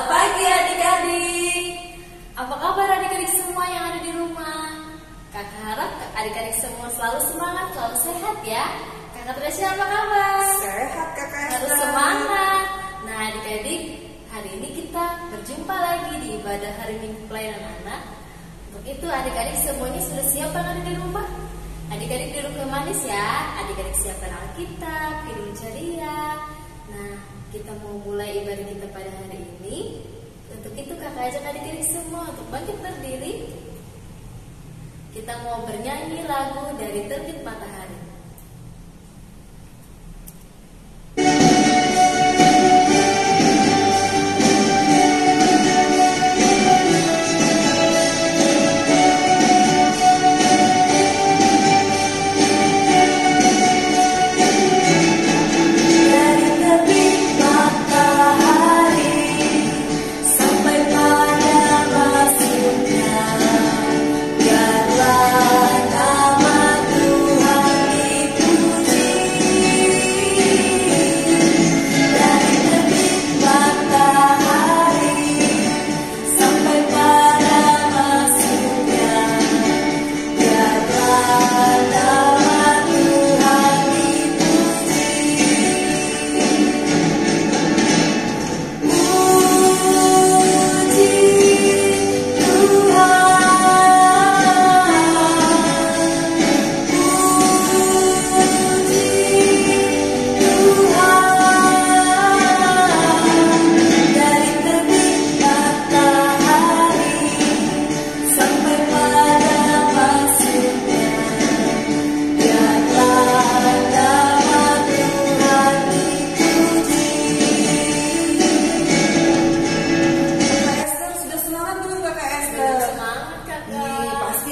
Selamat pagi adik-adik. Apa kabar adik-adik semua yang ada di rumah? Kakak harap adik-adik semua selalu semangat, selalu sehat ya. Kakak Tresya apa kabar? Sehat kakak Esther. Harus semangat. Nah adik-adik, hari ini kita berjumpa lagi di ibadah hari Minggu pelayanan anak. Untuk itu adik-adik semuanya sudah siap yang ada di rumah? Adik-adik duduk yang manis ya. Adik-adik siapkan Alkitab, Kidung Ceria. Nah, kita mau mulai ibadah kita pada hari ini. Untuk itu kakak ajak adik-adik semua untuk bangkit berdiri. Kita mau bernyanyi lagu dari Terbit Matahari.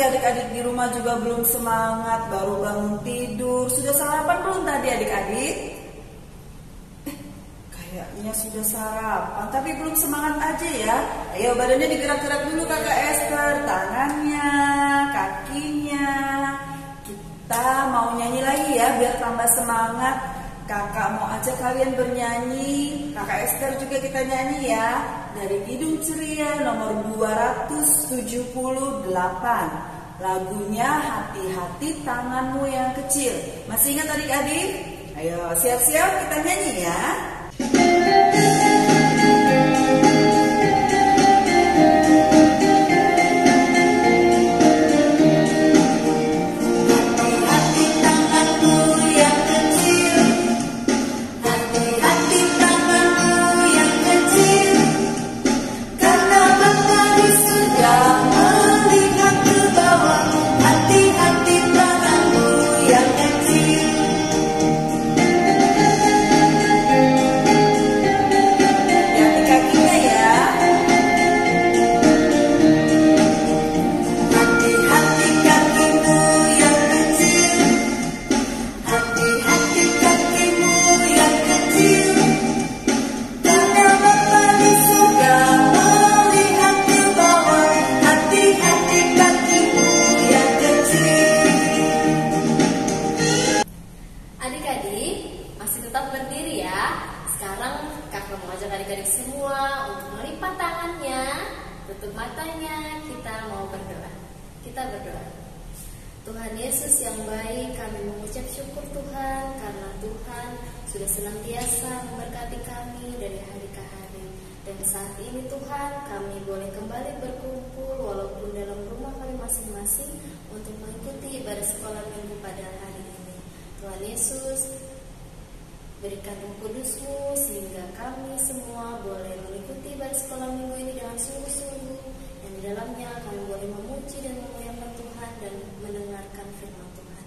Adik-adik di rumah juga belum semangat, baru bangun tidur. Sudah sarapan belum tadi adik-adik? Kayaknya sudah sarapan, tapi belum semangat aja ya. Ayo badannya digerak-gerak dulu kakak Esther. Tangannya, kakinya. Kita mau nyanyi lagi ya biar tambah semangat. Kakak mau ajak kalian bernyanyi. Kakak Esther juga kita nyanyi ya. Dari Kidung Ceria nomor 278. Lagunya Hati-hati Tanganmu Yang Kecil. Masih ingat adik-adik? Ayo siap-siap kita nyanyi ya. Adik-adik semua untuk melipat tangannya, tutup matanya, kita mau berdoa. Kita berdoa. Tuhan Yesus yang baik, kami mengucap syukur Tuhan karena Tuhan sudah senantiasa memberkati kami dari hari ke hari. Dan saat ini Tuhan kami boleh kembali berkumpul walaupun dalam rumah kami masing-masing untuk mengikuti ibadah sekolah minggu pada hari ini. Tuhan Yesus, berikan Roh Kudus-Mu sehingga kami semua boleh mengikuti ibadah sekolah minggu ini dengan sungguh-sungguh, yang di dalamnya kami boleh memuji dan memuliakan Tuhan dan mendengarkan firman Tuhan.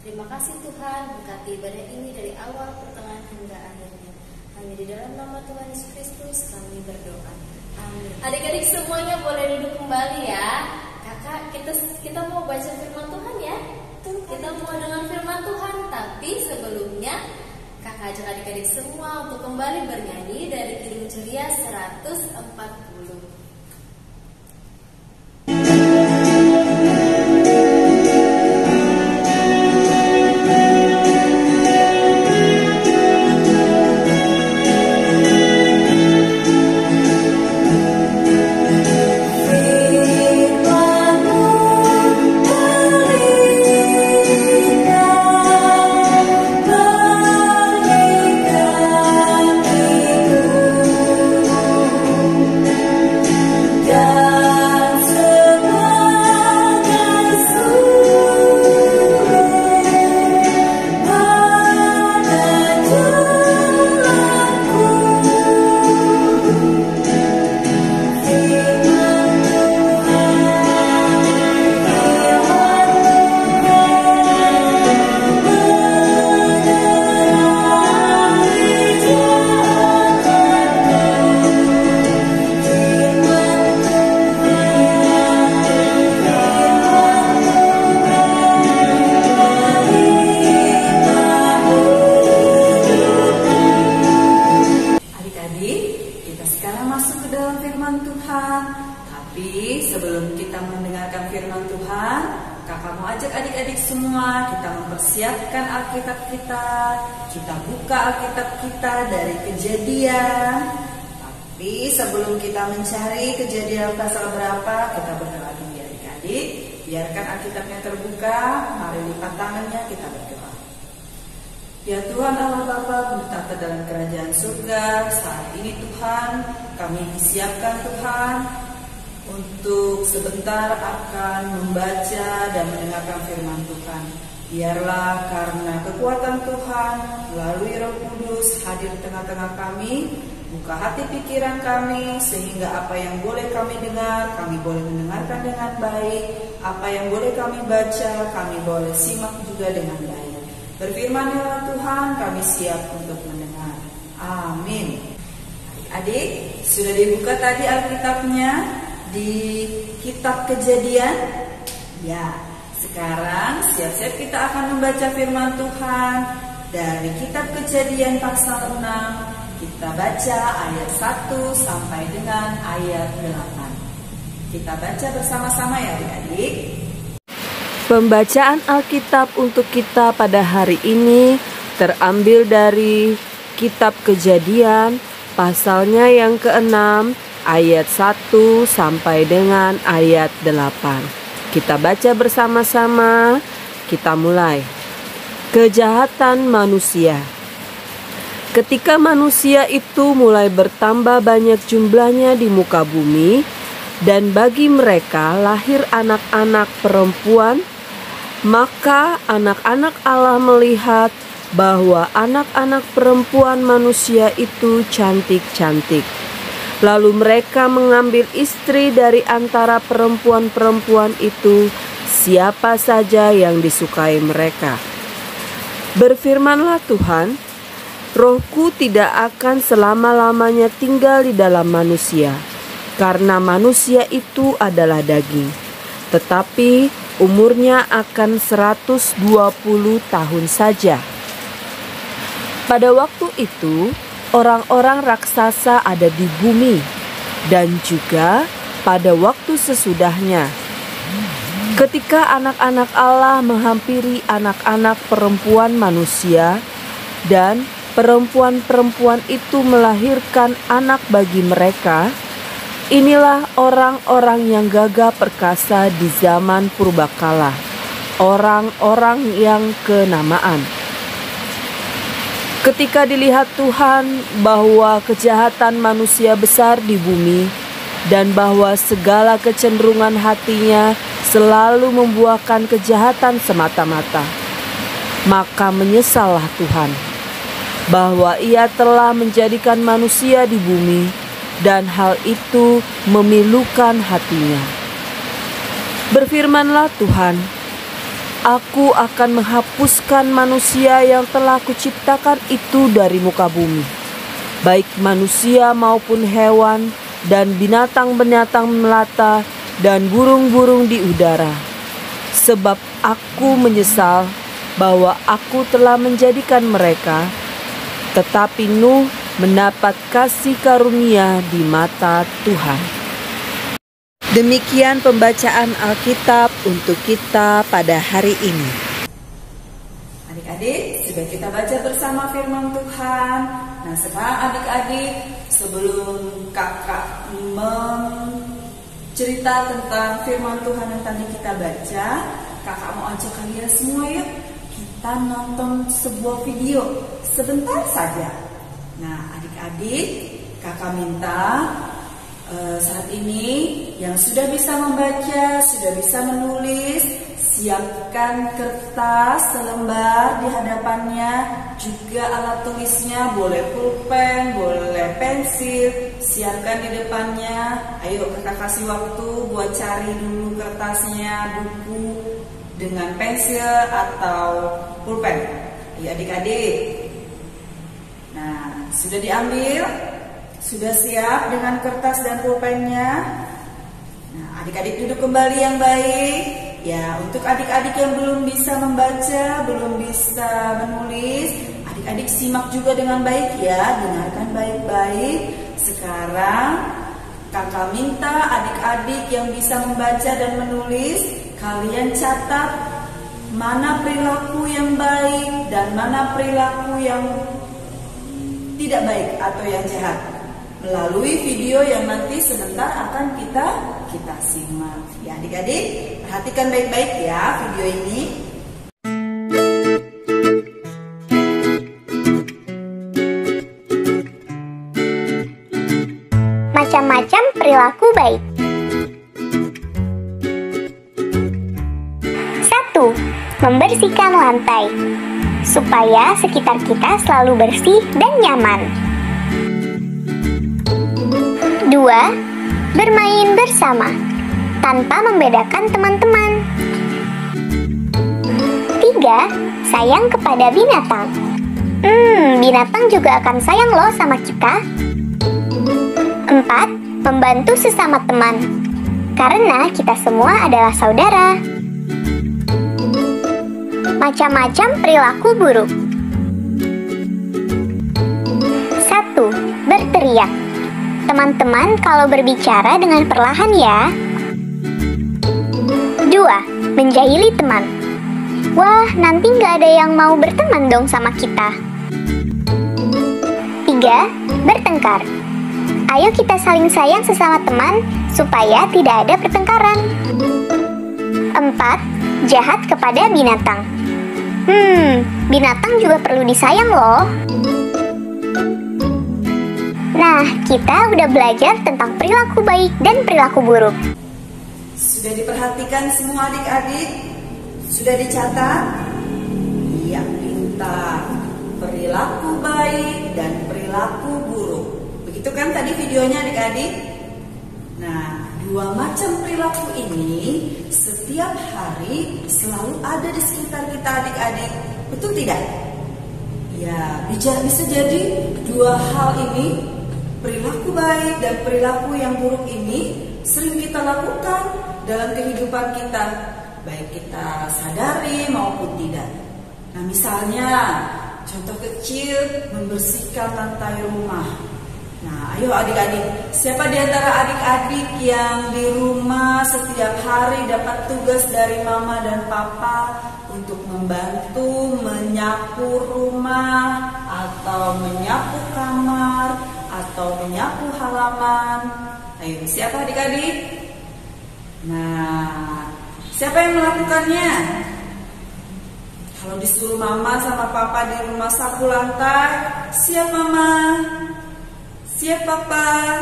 Terima kasih Tuhan, berkati ibadah ini dari awal, pertengahan hingga akhirnya. Hanya di dalam nama Tuhan Yesus Kristus kami berdoa. Amin. Adik-adik semuanya boleh duduk kembali ya. Kakak, kita mau baca firman Tuhan ya. Kita mau dengar firman Tuhan, tapi sebelumnya kakak ajak adik-adik semua untuk kembali bernyanyi dari Kidung Ceria 140. sekarang masuk ke dalam firman Tuhan. Tapi sebelum kita mendengarkan firman Tuhan, kakak mau ajak adik-adik semua kita mempersiapkan Alkitab kita. Kita buka Alkitab kita dari Kejadian. Tapi sebelum kita mencari Kejadian pasal berapa, kita berdoa dulu ya adik-adik. Biarkan Alkitabnya terbuka, mari lipat tangannya, kita berdoa. Ya Tuhan Allah Bapa, bertata dalam kerajaan surga, saat ini Tuhan, kami disiapkan Tuhan untuk sebentar akan membaca dan mendengarkan firman Tuhan. Biarlah karena kekuatan Tuhan melalui Roh Kudus hadir di tengah-tengah kami, buka hati pikiran kami sehingga apa yang boleh kami dengar, kami boleh mendengarkan dengan baik. Apa yang boleh kami baca, kami boleh simak juga dengan baik. Berfirman-Nya Tuhan, kami siap untuk mendengar. Amin. Adik-adik, sudah dibuka tadi Alkitabnya di kitab Kejadian? Ya, sekarang siap-siap kita akan membaca firman Tuhan dari kitab Kejadian pasal 6. Kita baca ayat 1 sampai dengan ayat 8. Kita baca bersama-sama ya adik-adik. Pembacaan Alkitab untuk kita pada hari ini terambil dari kitab Kejadian pasalnya yang ke-6 ayat 1 sampai dengan ayat 8. Kita baca bersama-sama, kita mulai. Kejahatan manusia. Ketika manusia itu mulai bertambah banyak jumlahnya di muka bumi, dan bagi mereka lahir anak-anak perempuan, maka anak-anak Allah melihat bahwa anak-anak perempuan manusia itu cantik-cantik. Lalu mereka mengambil istri dari antara perempuan-perempuan itu, siapa saja yang disukai mereka. Berfirmanlah Tuhan, Rohku tidak akan selama-lamanya tinggal di dalam manusia, karena manusia itu adalah daging. Tetapi umurnya akan 120 tahun saja. Pada waktu itu, orang-orang raksasa ada di bumi, dan juga pada waktu sesudahnya. Ketika anak-anak Allah menghampiri anak-anak perempuan manusia, dan perempuan-perempuan itu melahirkan anak bagi mereka, inilah orang-orang yang gagah perkasa di zaman purbakala, orang-orang yang kenamaan. Ketika dilihat Tuhan bahwa kejahatan manusia besar di bumi, dan bahwa segala kecenderungan hatinya selalu membuahkan kejahatan semata-mata, maka menyesallah Tuhan bahwa Ia telah menjadikan manusia di bumi, dan hal itu memilukan hatinya. Berfirmanlah Tuhan, Aku akan menghapuskan manusia yang telah kuciptakan itu dari muka bumi, baik manusia maupun hewan, dan binatang-binatang melata, dan burung-burung di udara. Sebab aku menyesal bahwa aku telah menjadikan mereka. Tetapi Nuh mendapat kasih karunia di mata Tuhan. Demikian pembacaan Alkitab untuk kita pada hari ini. Adik-adik, sudah kita baca bersama firman Tuhan. Nah, sekarang adik-adik, sebelum kakak mencerita tentang firman Tuhan yang tadi kita baca, kakak mau ajak kalian semua yuk, kita nonton sebuah video sebentar saja. Nah, adik-adik, kakak minta saat ini yang sudah bisa membaca, sudah bisa menulis, siapkan kertas selembar di hadapannya, juga alat tulisnya, boleh pulpen, boleh pensil, siapkan di depannya. Ayo kakak kasih waktu buat cari dulu kertasnya, buku dengan pensil atau pulpen. Ayo adik-adik. Nah, sudah diambil? Sudah siap dengan kertas dan pulpennya? Nah, adik-adik duduk kembali yang baik. Ya, untuk adik-adik yang belum bisa membaca, belum bisa menulis, adik-adik simak juga dengan baik ya, dengarkan baik-baik Sekarang kakak minta adik-adik yang bisa membaca dan menulis, kalian catat mana perilaku yang baik dan mana perilaku yang tidak baik atau yang jahat melalui video yang nanti sebentar akan kita simak. Ya adik-adik, perhatikan baik-baik ya video ini. Macam-macam perilaku baik. 1. Membersihkan lantai supaya sekitar kita selalu bersih dan nyaman. 2. Bermain bersama tanpa membedakan teman-teman. 3. Sayang kepada binatang. Binatang juga akan sayang loh sama kita. 4. Membantu sesama teman karena kita semua adalah saudara. Macam-macam perilaku buruk. 1. Berteriak. Teman-teman kalau berbicara dengan perlahan ya. 2. Menjahili teman. Wah, nanti nggak ada yang mau berteman dong sama kita. 3. Bertengkar. Ayo kita saling sayang sesama teman supaya tidak ada pertengkaran. 4. Jahat kepada binatang. Binatang juga perlu disayang loh. Nah, kita udah belajar tentang perilaku baik dan perilaku buruk. Sudah diperhatikan semua adik-adik? Sudah dicatat? Iya, pintar. Perilaku baik dan perilaku buruk. Begitu kan tadi videonya adik-adik? Nah, dua macam perilaku ini setiap hari selalu ada di sekitar kita adik-adik. Betul tidak? Ya, bisa jadi dua hal ini, perilaku baik dan perilaku yang buruk ini sering kita lakukan dalam kehidupan kita, baik kita sadari maupun tidak. Nah, misalnya contoh kecil, membersihkan lantai rumah. Nah, ayo adik-adik, siapa di antara adik-adik yang di rumah setiap hari dapat tugas dari mama dan papa untuk membantu menyapu rumah atau menyapu kamar atau menyapu halaman? Ayo, siapa adik-adik? Nah, siapa yang melakukannya? Kalau disuruh mama sama papa di rumah sapu lantai, siap mama? Siap papa?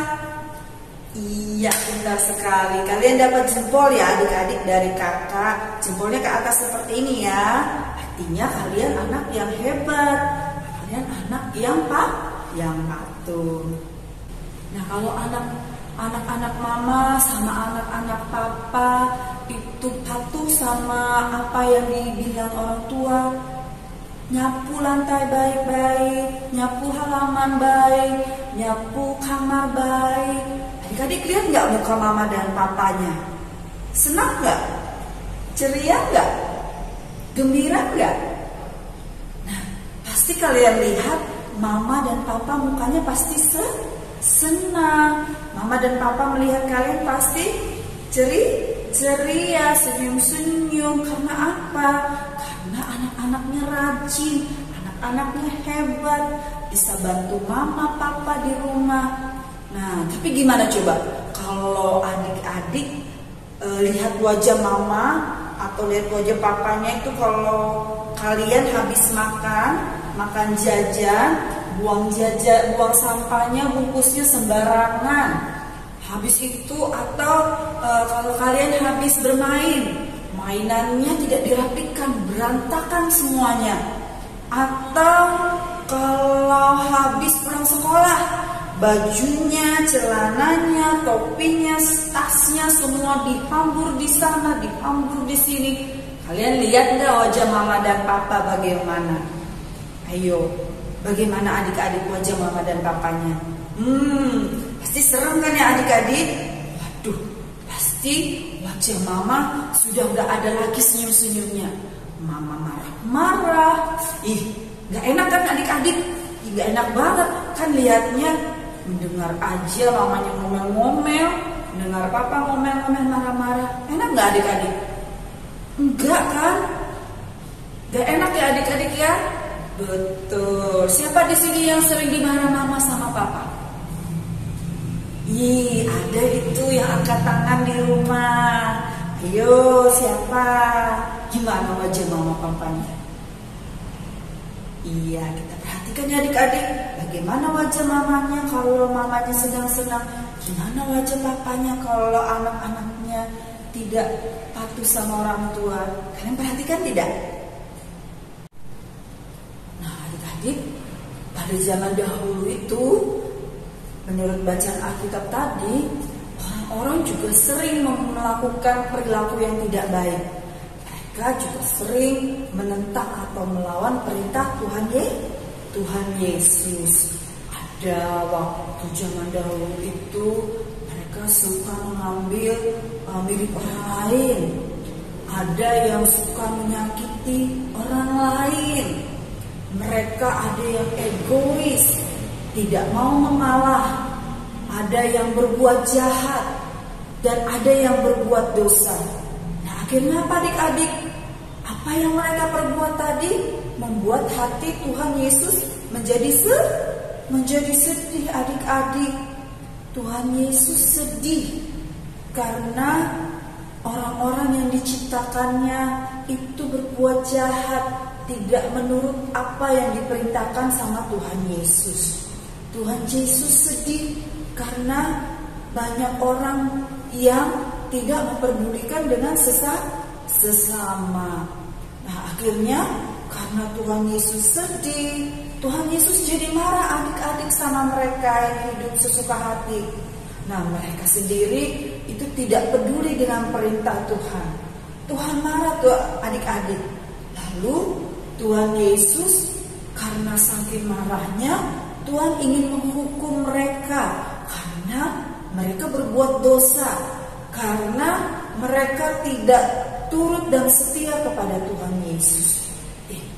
Iya, pintar sekali. Kalian dapat jempol ya adik-adik dari kakak. Jempolnya ke atas seperti ini ya. Artinya kalian anak yang hebat. Kalian anak yang patuh. Nah, kalau anak-anak mama sama anak-anak papa itu patuh sama apa yang dibilang orang tua, nyapu lantai baik-baik, nyapu halaman baik, nyapu kamar baik. Adik-adik lihat nggak muka mama dan papanya? Senang nggak? Ceria nggak? Gembira nggak? Nah, pasti kalian lihat mama dan papa mukanya pasti senang. Mama dan papa melihat kalian pasti ceria, senyum-senyum. Karena apa? Karena anak-anaknya rajin, anak-anaknya hebat, bisa bantu mama papa di rumah. Nah, tapi gimana coba kalau adik-adik lihat wajah mama atau lihat wajah papanya itu kalau kalian habis makan jajan, buang sampahnya, bungkusnya sembarangan. Habis itu atau kalau kalian habis bermain, mainannya tidak dirapikan, berantakan semuanya. Atau kalau habis pulang sekolah, bajunya, celananya, topinya, tasnya semua dihambur di sana, dihambur di sini. Kalian lihat nggak wajah mama dan papa bagaimana? Ayo, bagaimana adik-adik wajah mama dan papanya? Pasti serem kan ya adik-adik? Waduh, pasti wajah mama sudah nggak ada lagi senyum-senyumnya. Mama marah-marah. Nggak enak kan adik-adik? Nggak enak banget kan lihatnya. mendengar aja mamanya ngomel-ngomel, mendengar papa ngomel-ngomel marah-marah. Enak nggak adik-adik? Enggak kan? Gak enak ya adik-adik ya? Betul. Siapa di sini yang sering dimarah mama sama papa? Ih, ada itu yang angkat tangan di rumah. Ayo, siapa? Gimana wajah mama papanya? Iya, kita perhatikan ya adik-adik. Bagaimana wajah mamanya kalau mamanya sedang senang? Gimana wajah papanya kalau anak-anaknya tidak patuh sama orang tua? Kalian perhatikan tidak? Nah adik-adik, pada zaman dahulu itu, menurut bacaan Alkitab tadi, orang-orang juga sering melakukan perilaku yang tidak baik. Mereka juga sering menentang atau melawan perintah Tuhan Yesus. Ada waktu zaman dahulu itu mereka suka mengambil milik orang lain. Ada yang suka menyakiti orang lain. Mereka ada yang egois, tidak mau mengalah. Ada yang berbuat jahat dan ada yang berbuat dosa. Nah akhirnya apa adik-adik? Apa yang mereka perbuat tadi membuat hati Tuhan Yesus menjadi sedih adik-adik. Tuhan Yesus sedih karena orang-orang yang diciptakannya itu berbuat jahat, tidak menurut apa yang diperintahkan sama Tuhan Yesus. Tuhan Yesus sedih karena banyak orang yang tidak memperdulikan dengan sesama. Nah akhirnya karena Tuhan Yesus sedih, Tuhan Yesus jadi marah adik-adik sama mereka yang hidup sesuka hati. Nah mereka sendiri itu tidak peduli dengan perintah Tuhan. Tuhan marah tuh adik-adik. Lalu Tuhan Yesus karena saking marahnya, Tuhan ingin menghukum mereka karena mereka berbuat dosa, karena mereka tidak turut dan setia kepada Tuhan Yesus.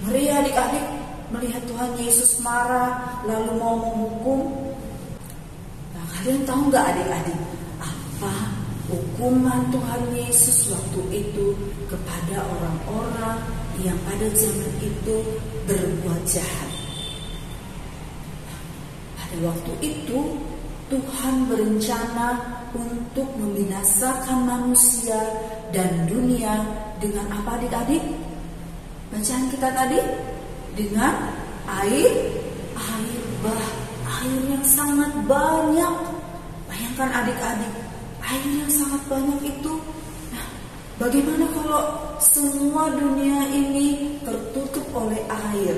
Ngeri adik-adik melihat Tuhan Yesus marah lalu mau menghukum. Nah kalian tahu nggak adik-adik apa hukuman Tuhan Yesus waktu itu kepada orang-orang yang pada zaman itu berbuat jahat? Pada waktu itu Tuhan berencana untuk membinasakan manusia dan dunia dengan apa adik-adik? Bacaan kita tadi dengan air yang sangat banyak. Bayangkan adik-adik, air yang sangat banyak itu. Nah, bagaimana kalau semua dunia ini tertutup oleh air?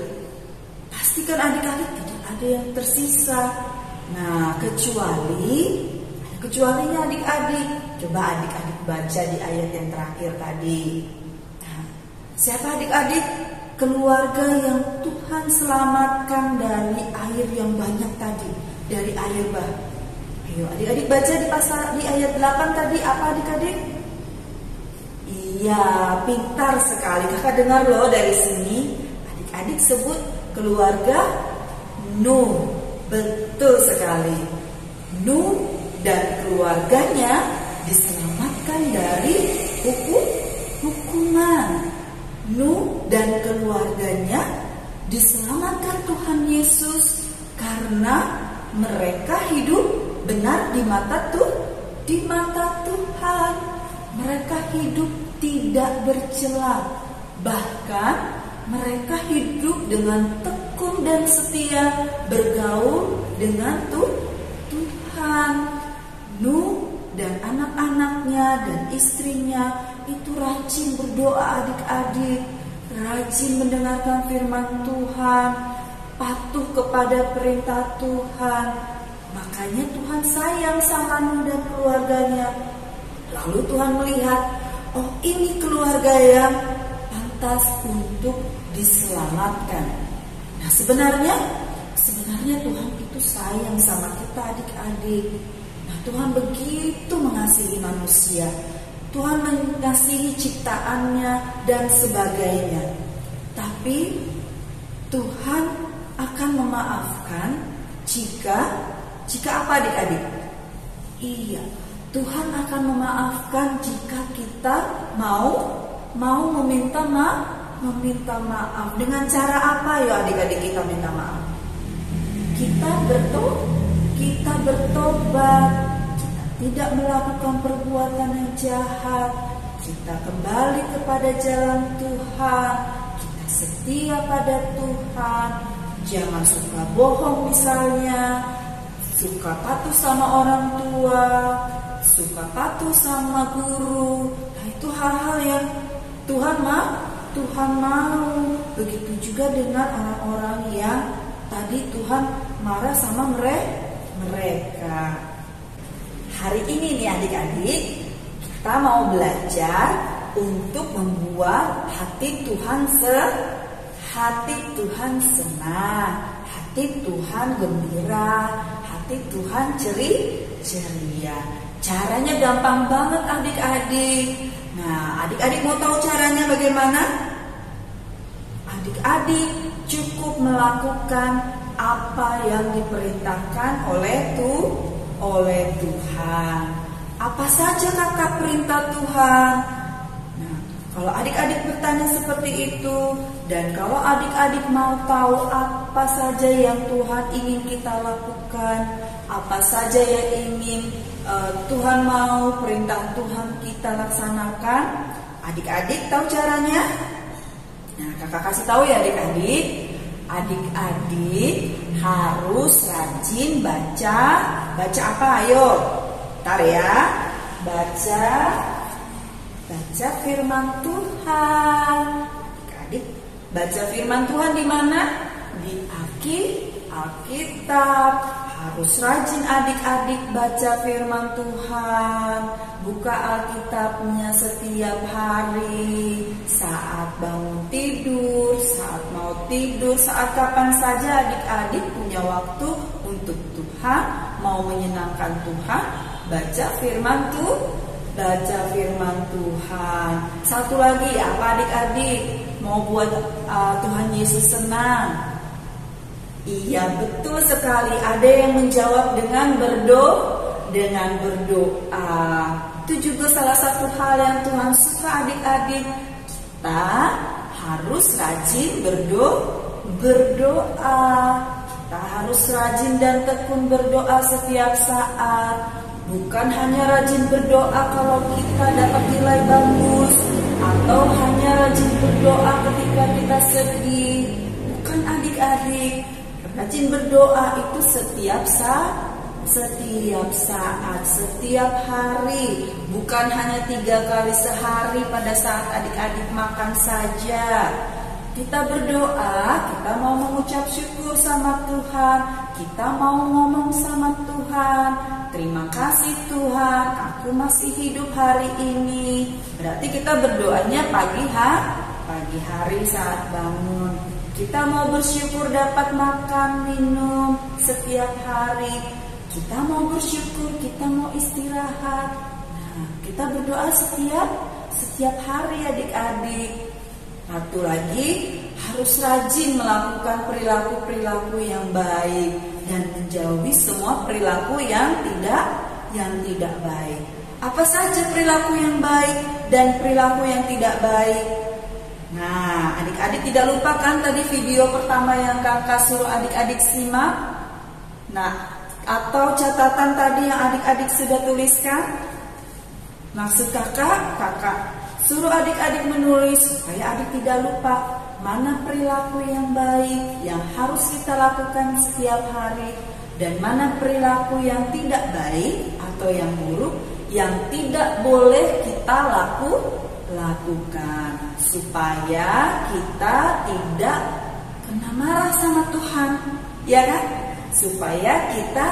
Pastikan adik-adik tidak ada yang tersisa. Nah, kecualinya adik-adik. Coba adik-adik baca di ayat yang terakhir tadi. Siapa adik-adik? Keluarga yang Tuhan selamatkan dari air yang banyak tadi, dari air bah. Ayo adik-adik baca di ayat 8 tadi apa adik-adik? Iya, pintar sekali. Kakak dengar loh dari sini. Adik-adik sebut keluarga Nuh. Betul sekali. Nuh dan keluarganya diselamatkan dari hukuman. Nuh dan keluarganya diselamatkan Tuhan Yesus karena mereka hidup benar di mata Tuhan. Mereka hidup tidak bercela. Bahkan mereka hidup dengan tekun dan setia bergaul dengan Tuhan. Nuh dan anak-anaknya dan istrinya itu rajin berdoa adik-adik, rajin mendengarkan firman Tuhan, patuh kepada perintah Tuhan. Makanya Tuhan sayang sama Nuh dan keluarganya. Lalu Tuhan melihat, oh ini keluarga yang pantas untuk diselamatkan. Nah sebenarnya Tuhan itu sayang sama kita adik-adik. Nah Tuhan begitu mengasihi manusia. Tuhan mengasihi ciptaannya dan sebagainya. Tapi Tuhan akan memaafkan jika Jika apa adik-adik? Iya, Tuhan akan memaafkan jika kita mau meminta maaf. Dengan cara apa ya adik-adik kita minta maaf? Kita bertobat, kita tidak melakukan perbuatan yang jahat, kita kembali kepada jalan Tuhan, kita setia pada Tuhan, jangan suka bohong misalnya, suka patuh sama orang tua, suka patuh sama guru. Nah, itu hal-hal yang Tuhan mau. Begitu juga dengan orang-orang yang tadi Tuhan marah sama mereka. Hari ini nih adik-adik, kita mau belajar untuk membuat hati Tuhan senang, hati Tuhan gembira, hati Tuhan ceria. Caranya gampang banget adik-adik. Nah, adik-adik mau tahu caranya bagaimana? Adik-adik cukup melakukan apa yang diperintahkan oleh Tuhan. Apa saja kakak perintah Tuhan? Nah, kalau adik-adik bertanya seperti itu, dan kalau adik-adik mau tahu apa saja yang Tuhan ingin kita lakukan, apa saja yang ingin Tuhan mau, perintah Tuhan kita laksanakan, adik-adik tahu caranya? Nah, kakak kasih tahu ya adik-adik. Adik-adik harus rajin baca apa? Ayo, ntar ya. Baca firman Tuhan. Adik-adik baca firman Tuhan di mana? Di Alkitab. Harus rajin adik-adik baca firman Tuhan. Buka Alkitabnya setiap hari, saat bangun tidur, saat mau tidur, saat kapan saja adik-adik punya waktu untuk Tuhan, mau menyenangkan Tuhan, baca firman Tuhan. Satu lagi, apa adik-adik? Mau buat Tuhan Yesus senang? Iya, betul sekali. Ada yang menjawab dengan berdoa. Itu juga salah satu hal yang Tuhan suka adik-adik. Kita harus rajin berdoa. Kita harus rajin dan tekun berdoa setiap saat. Bukan hanya rajin berdoa kalau kita dapat nilai bagus, atau hanya rajin berdoa ketika kita sedih. Bukan adik-adik. Rajin berdoa itu setiap saat, setiap hari. Bukan hanya 3 kali sehari pada saat adik-adik makan saja. Kita berdoa, kita mau mengucap syukur sama Tuhan, kita mau ngomong sama Tuhan, terima kasih Tuhan, aku masih hidup hari ini. Berarti kita berdoanya pagi hari saat bangun. Kita mau bersyukur dapat makan, minum setiap hari. Kita mau bersyukur, kita mau istirahat. Nah, kita berdoa setiap hari adik-adik. Satu lagi, harus rajin melakukan perilaku-perilaku yang baik dan menjauhi semua perilaku yang tidak baik. Apa saja perilaku yang baik dan perilaku yang tidak baik? Nah, adik-adik tidak lupakan tadi video pertama yang kakak suruh adik-adik simak. Nah, atau catatan tadi yang adik-adik sudah tuliskan. Maksud kakak suruh adik-adik menulis supaya adik tidak lupa mana perilaku yang baik yang harus kita lakukan setiap hari, dan mana perilaku yang tidak baik atau yang buruk yang tidak boleh kita lakukan, supaya kita tidak kena marah sama Tuhan, ya kan? Supaya kita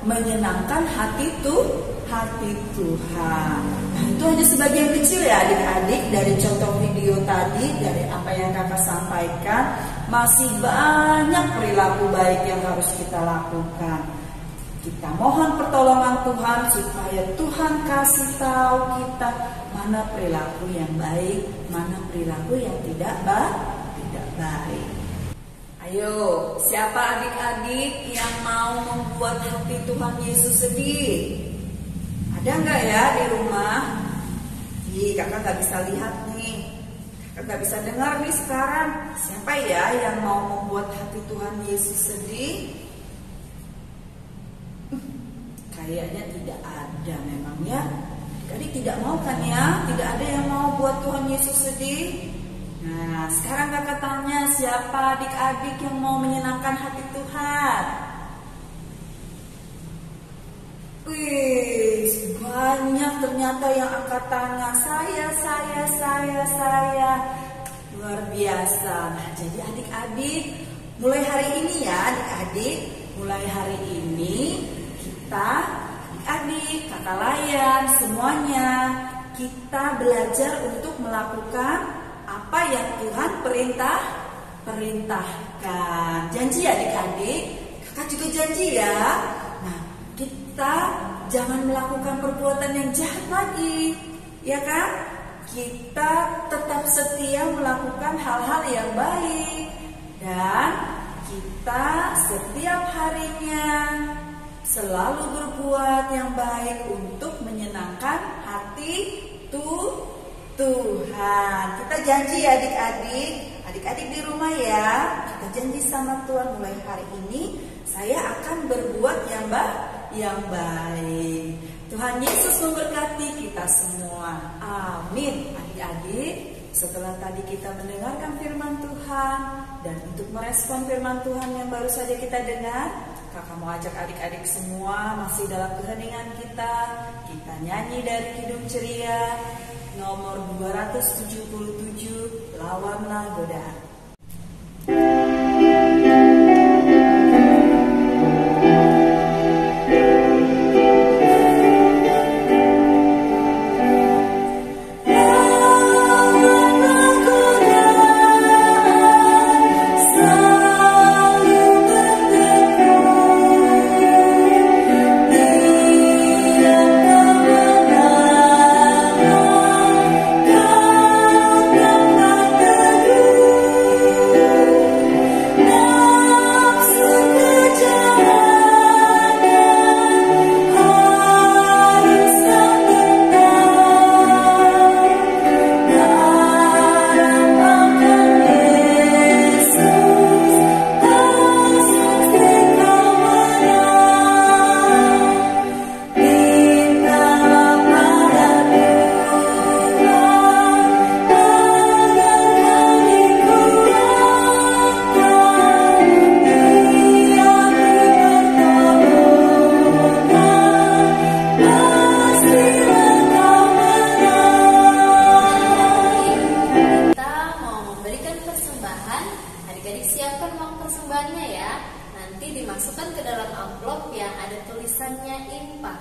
menyenangkan hati Tuhan. Nah, itu hanya sebagian kecil ya adik-adik dari contoh video tadi, dari apa yang kakak sampaikan. Masih banyak perilaku baik yang harus kita lakukan. Kita mohon pertolongan Tuhan supaya Tuhan kasih tahu kita mana perilaku yang baik, mana perilaku yang tidak baik. Ayo, siapa adik-adik yang mau membuat hati Tuhan Yesus sedih? Ada nggak ya di rumah? Kakak nggak bisa lihat nih. Kakak nggak bisa dengar nih sekarang. Siapa ya yang mau membuat hati Tuhan Yesus sedih? Kayaknya tidak ada memangnya. Adik tidak mau kan ya? Tidak ada yang mau buat Tuhan Yesus sedih. Nah, sekarang kakak tanya, siapa adik-adik yang mau menyenangkan hati Tuhan? Wih, banyak ternyata yang angkat tangan. Saya. Luar biasa. Nah, jadi adik-adik, mulai hari ini ya adik-adik, mulai hari ini kita adik-adik, kakak layan, semuanya kita belajar untuk melakukan apa yang Tuhan perintahkan. Janji ya adik-adik, kakak juga janji ya. Nah, kita jangan melakukan perbuatan yang jahat lagi, ya kan? Kita tetap setia melakukan hal-hal yang baik, dan kita setiap harinya selalu berbuat yang baik untuk menyenangkan hati Tuhan. Kita janji ya adik-adik di rumah ya. Kita janji sama Tuhan, mulai hari ini saya akan berbuat yang baik. Tuhan Yesus memberkati kita semua. Amin. Adik-adik, setelah tadi kita mendengarkan firman Tuhan dan untuk merespon firman Tuhan yang baru saja kita dengar, kakak mau ajak adik-adik semua masih dalam keheningan kita nyanyi dari Kidung Ceria nomor 277, Lawanlah Godaan. Masukkan ke dalam amplop yang ada tulisannya infak.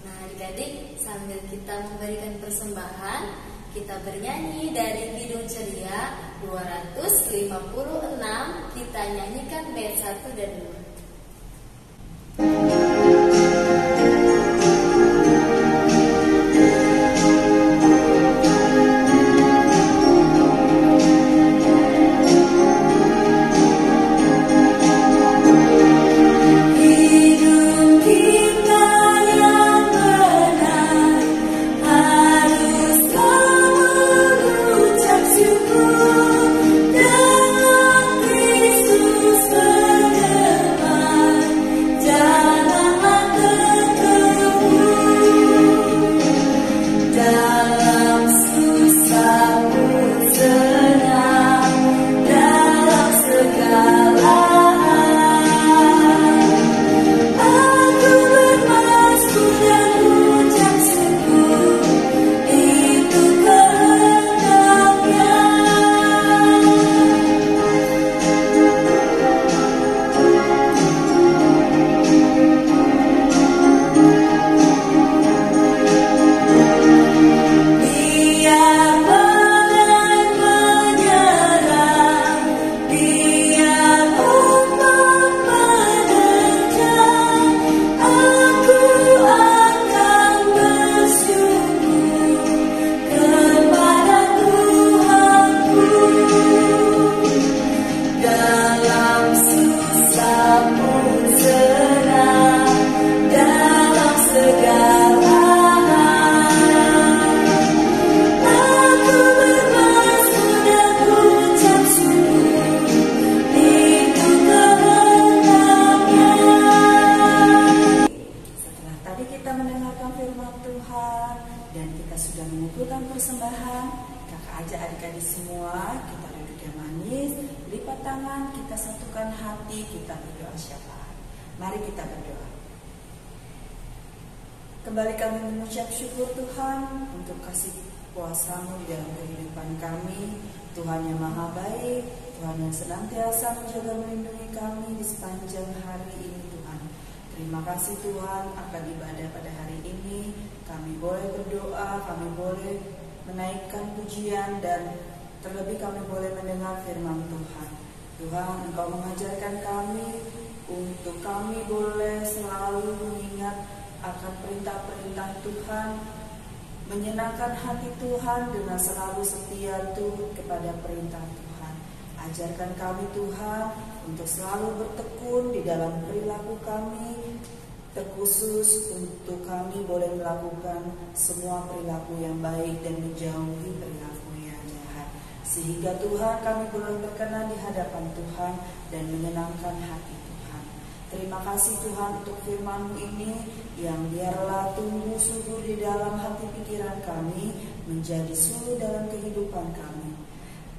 Nah, adik-adik, sambil kita memberikan persembahan, kita bernyanyi dari Kidung Ceria 256. Kita nyanyikan bait 1 dan 2. Syukur dengan Kristus bergema. mendengarkan firman Tuhan dan kita sudah mengumpulkan persembahan. Kakak ajak adik-adik semua, kita duduk yang manis, lipat tangan, kita satukan hati, kita berdoa syafaat. Mari kita berdoa. Kembali kami mengucap syukur Tuhan untuk kasih kuasa-Mu di dalam kehidupan kami. Tuhan yang maha baik, Tuhan yang senantiasa menjaga melindungi kami di sepanjang hari ini Tuhan. Terima kasih Tuhan akan ibadah pada hari ini. Kami boleh berdoa, kami boleh menaikkan pujian, dan terlebih kami boleh mendengar firman Tuhan. Tuhan, Engkau mengajarkan kami untuk kami boleh selalu mengingat akan perintah-perintah Tuhan, menyenangkan hati Tuhan dengan selalu setia turut kepada perintah Tuhan. Ajarkan kami Tuhan untuk selalu bertekun di dalam perilaku kami, terkhusus untuk kami boleh melakukan semua perilaku yang baik dan menjauhi perilaku yang jahat. Sehingga Tuhan kami boleh berkenan di hadapan Tuhan dan menyenangkan hati Tuhan. Terima kasih Tuhan untuk firman-Mu ini yang biarlah tumbuh subur di dalam hati pikiran kami, menjadi suluh dalam kehidupan kami.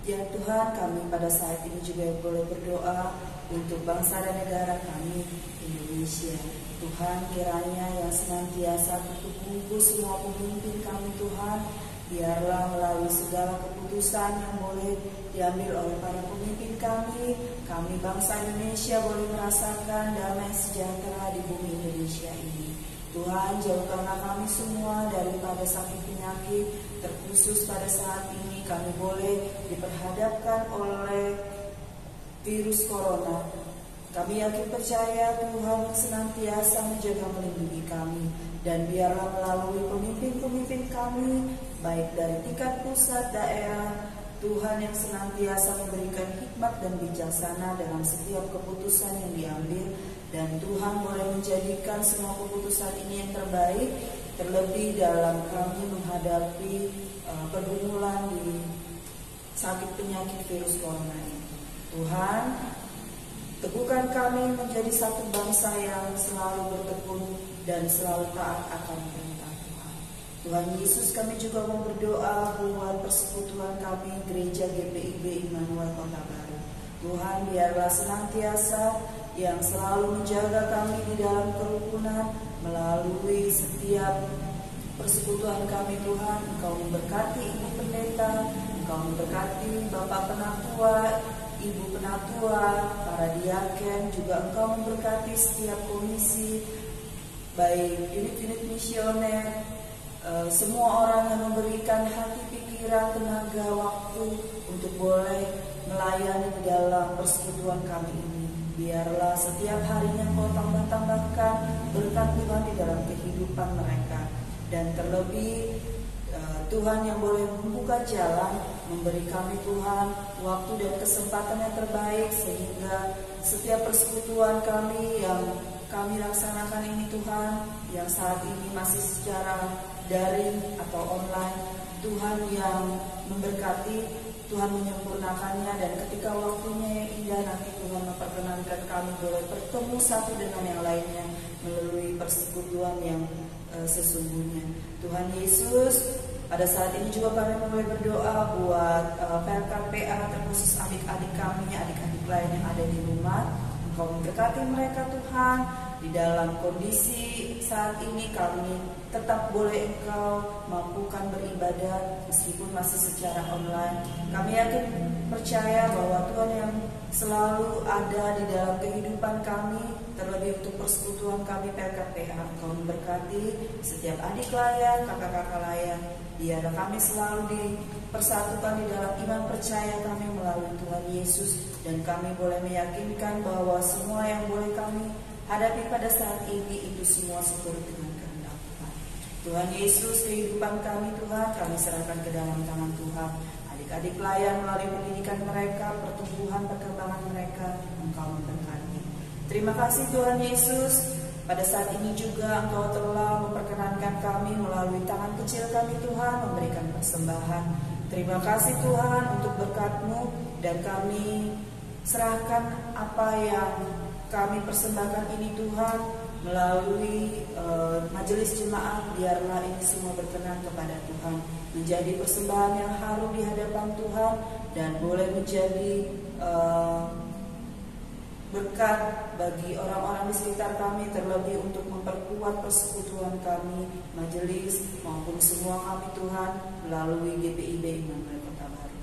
Ya Tuhan, kami pada saat ini juga boleh berdoa untuk bangsa dan negara kami, Indonesia. Tuhan, kiranya yang senantiasa tutup bungkus semua pemimpin kami Tuhan, biarlah melalui segala keputusan yang boleh diambil oleh para pemimpin kami bangsa Indonesia boleh merasakan damai sejahtera di bumi Indonesia ini. Tuhan, jauhkanlah kami semua daripada sakit penyakit, terkhusus pada saat ini kami boleh diperhadapkan oleh virus corona. Kami yakin percaya Tuhan senantiasa menjaga melindungi kami, dan biarlah melalui pemimpin-pemimpin kami, baik dari tingkat pusat, daerah, Tuhan yang senantiasa memberikan hikmat dan bijaksana dalam setiap keputusan yang diambil, dan Tuhan boleh menjadikan semua keputusan ini yang terbaik, terlebih dalam kami menghadapi pergumulan di sakit penyakit virus corona ini. Tuhan, teguhkan kami menjadi satu bangsa yang selalu bertekun dan selalu taat akan perintah Tuhan. Tuhan Yesus, kami juga mau berdoa buat persekutuan kami Gereja GPIB Immanuel Kota Baru. Tuhan, biarlah senantiasa yang selalu menjaga kami di dalam kerukunan melalui setiap persekutuan kami. Tuhan, Engkau memberkati Ibu Pendeta, Engkau memberkati Bapak Penatua, Ibu Penatua, para diaken, juga Engkau memberkati setiap komisi, baik unit-unit misioner, semua orang yang memberikan hati, pikiran, tenaga, waktu untuk boleh melayani di dalam persekutuan kami ini. Biarlah setiap harinya Kau tambah-tambahkan berkat Tuhan di dalam kehidupan mereka. Dan terlebih Tuhan yang boleh membuka jalan, memberi kami Tuhan waktu dan kesempatan yang terbaik, sehingga setiap persekutuan kami yang kami laksanakan ini Tuhan, yang saat ini masih secara daring atau online, Tuhan yang memberkati, Tuhan menyempurnakannya, dan ketika waktunya yang indah nanti Tuhan memperkenankan kami boleh bertemu satu dengan yang lainnya melalui persekutuan yang sesungguhnya. Tuhan Yesus, pada saat ini juga kami mulai berdoa buat PLKPA, terkhusus adik-adik kami, adik-adik lain yang ada di rumah. Engkau memberkati mereka Tuhan. Di dalam kondisi saat ini kami tetap boleh Engkau mampukan beribadah meskipun masih secara online. Kami yakin percaya bahwa Tuhan yang selalu ada di dalam kehidupan kami, terlebih untuk persekutuan kami PLKPA. Engkau memberkati setiap adik layan, kakak-kakak layan. Biarlah kami selalu dipersatukan di dalam iman percaya kami melalui Tuhan Yesus, dan kami boleh meyakinkan bahwa semua yang boleh kami hadapi pada saat ini itu semua seturut dengan kehendak Tuhan. Tuhan Yesus, kehidupan kami Tuhan, kami serahkan ke dalam tangan Tuhan. Adik-adik layan melalui pendidikan mereka, pertumbuhan, perkembangan mereka, Engkau memberkati. Terima kasih Tuhan Yesus. Pada saat ini juga Engkau telah memperkenankan kami melalui tangan kecil kami Tuhan memberikan persembahan. Terima kasih Tuhan untuk berkat-Mu, dan kami serahkan apa yang kami persembahkan ini Tuhan melalui majelis jemaat, biarlah ini semua berkenan kepada Tuhan, menjadi persembahan yang harum di hadapan Tuhan, dan boleh menjadi berkat bagi orang-orang di sekitar kami, terlebih untuk memperkuat persekutuan kami, majelis maupun semua kami Tuhan, melalui GPIB Immanuel Kota Baru.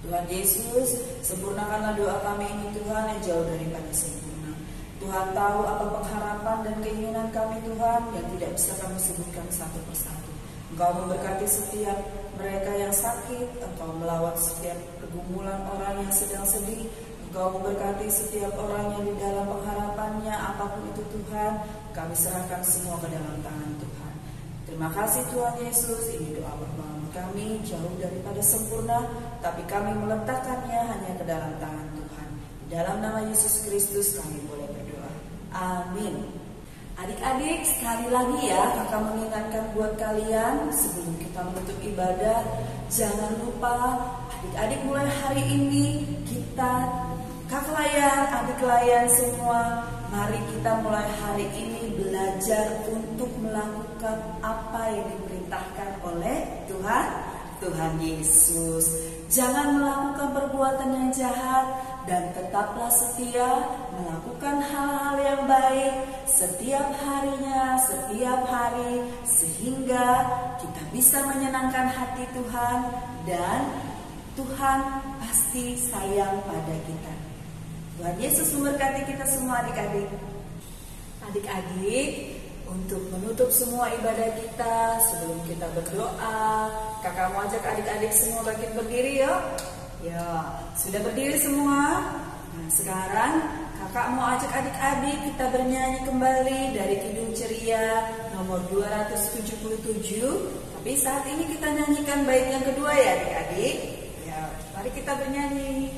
Tuhan Yesus, sempurnakanlah doa kami ini Tuhan yang jauh daripada sempurna. Tuhan tahu apa pengharapan dan keinginan kami Tuhan yang tidak bisa kami sebutkan satu persatu. Engkau memberkati setiap mereka yang sakit, Engkau melawat setiap pergumulan orang yang sedang sedih, Engkau memberkati setiap orang yang di dalam pengharapannya, apapun itu Tuhan, kami serahkan semua ke dalam tangan Tuhan. Terima kasih Tuhan Yesus, ini doa permohonan kami jauh daripada sempurna, tapi kami meletakkannya hanya ke dalam tangan Tuhan. Dalam nama Yesus Kristus kami boleh berdoa. Amin. Adik-adik, sekali lagi ya, kakak mengingatkan buat kalian sebelum kita menutup ibadah, jangan lupa adik-adik mulai hari ini kita, kakak layan, adik layan semua, mari kita mulai hari ini belajar untuk melakukan apa yang diperintahkan oleh Tuhan Yesus. Jangan melakukan perbuatan yang jahat, dan tetaplah setia melakukan hal-hal yang baik setiap harinya, setiap hari, sehingga kita bisa menyenangkan hati Tuhan, dan Tuhan pasti sayang pada kita. Tuhan Yesus memberkati kita semua adik-adik. Adik-adik, untuk menutup semua ibadah kita, sebelum kita berdoa, kakak mau ajak adik-adik semua bangkit berdiri yuk. Ya, sudah berdiri semua? Nah, sekarang kakak mau ajak adik-adik kita bernyanyi kembali dari Kidung Ceria nomor 277. Tapi saat ini kita nyanyikan bait yang kedua ya adik-adik. Ya, mari kita bernyanyi.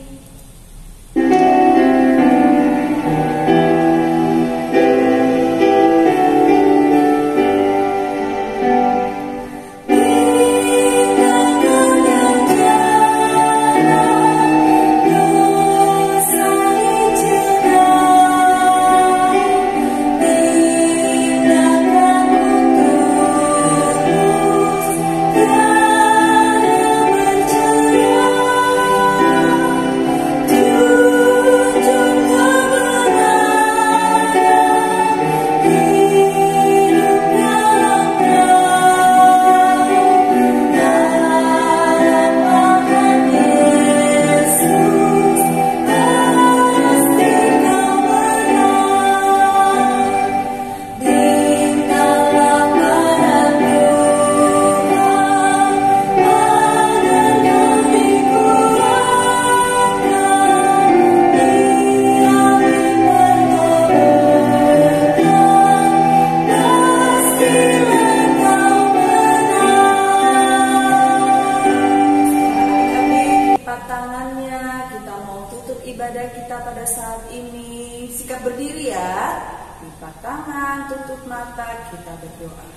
Ibadah kita pada saat ini, sikap berdiri ya, lipat tangan, tutup mata, kita berdoa.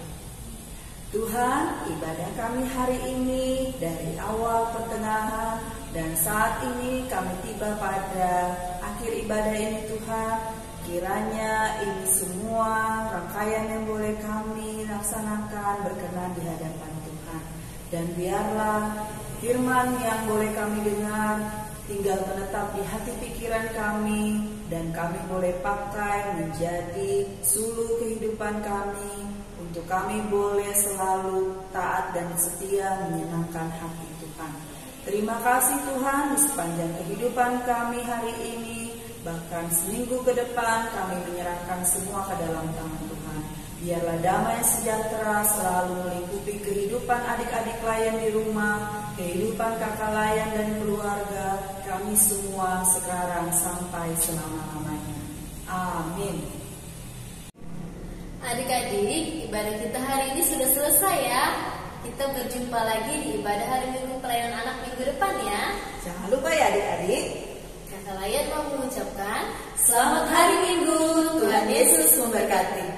Tuhan, ibadah kami hari ini dari awal pertengahan dan saat ini kami tiba pada akhir ibadah ini Tuhan. Kiranya ini semua rangkaian yang boleh kami laksanakan berkenan di hadapan Tuhan. Dan biarlah firman yang boleh kami dengar tinggal menetap di hati pikiran kami, dan kami boleh pakai menjadi suluh kehidupan kami, untuk kami boleh selalu taat dan setia menyenangkan hati Tuhan. Terima kasih Tuhan, di sepanjang kehidupan kami hari ini, bahkan seminggu ke depan, kami menyerahkan semua ke dalam tangan Tuhan. Biarlah damai sejahtera selalu melingkupi kehidupan adik-adik layan di rumah, kehidupan kakak layan dan keluarga kami semua sekarang sampai selama-lamanya. Amin. Adik-adik, ibadah kita hari ini sudah selesai ya. Kita berjumpa lagi di ibadah hari Minggu pelayanan anak minggu depan ya. Jangan lupa ya adik-adik. Kakak layan mau mengucapkan Selamat Hari Minggu. Tuhan Yesus memberkati.